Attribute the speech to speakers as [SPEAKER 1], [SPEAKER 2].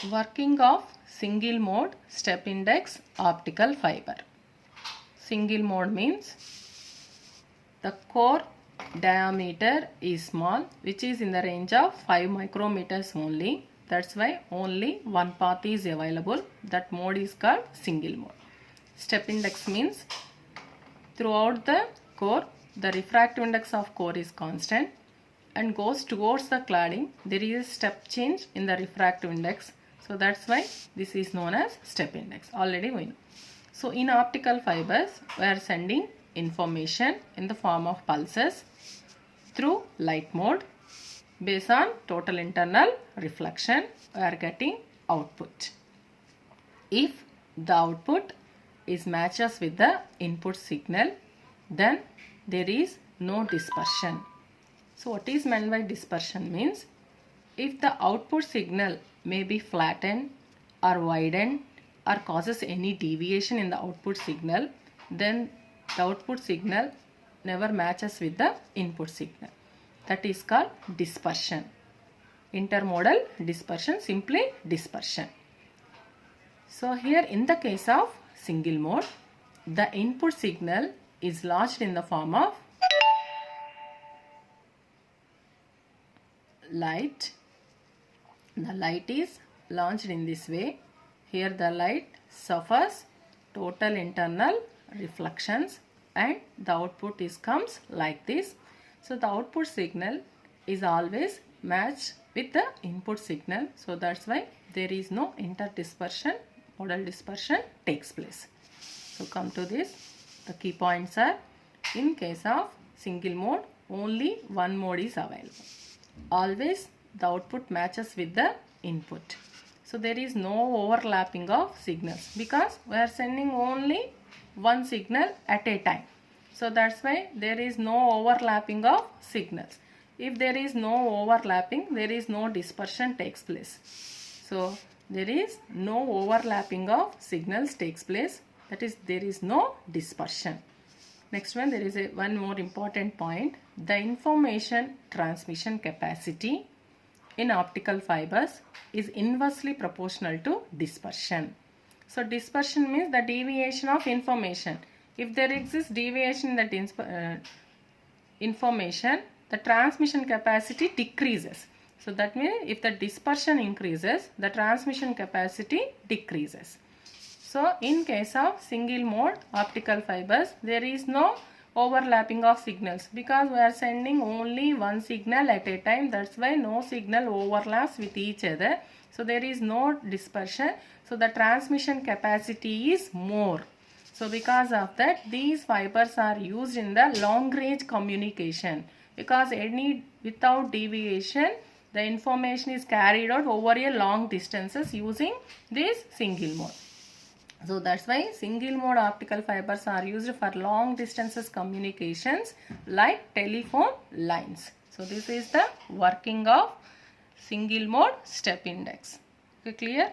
[SPEAKER 1] Working of single mode step index optical fiber. Single mode means the core diameter is small, which is in the range of 5 micrometers only. That's why only one path is available. That mode is called single mode. Step index means throughout the core, the refractive index of core is constant and goes towards the cladding. There is a step change in the refractive index. So that's why this is known as step index. Already we know. So in optical fibers, we are sending information in the form of pulses through light mode. Based on total internal reflection, we are getting output. If the output is matches with the input signal, then there is no dispersion. So what is meant by dispersion means, if the output signal may be flattened or widened or causes any deviation in the output signal, then the output signal never matches with the input signal. That is called dispersion. Intermodal dispersion, simply dispersion. So here in the case of single mode, the input signal is lodged in the form of light. The light is launched in this way. Here the light suffers total internal reflections and the output comes like this. So the output signal is always matched with the input signal. So that's why there is no interdispersion. Modal dispersion takes place. So come to this. The key points are, in case of single mode, only one mode is available. Always the output matches with the input. So there is no overlapping of signals because we are sending only one signal at a time. So that's why there is no overlapping of signals. If there is no overlapping, there is no dispersion takes place. So there is no overlapping of signals takes place. That is, there is no dispersion. Next one, there is one more important point. The information transmission capacity in optical fibers is inversely proportional to dispersion. So dispersion means the deviation of information. If there exists deviation in that information, the transmission capacity decreases. So that means if the dispersion increases, the transmission capacity decreases. So in case of single mode optical fibers, there is no overlapping of signals because we are sending only one signal at a time. That's why no signal overlaps with each other. So there is no dispersion. So the transmission capacity is more. So because of that, these fibers are used in the long range communication because without deviation, the information is carried out over a long distances using this single mode. So that's why single mode optical fibers are used for long distances communications like telephone lines. So this is the working of single mode step index. Okay, clear?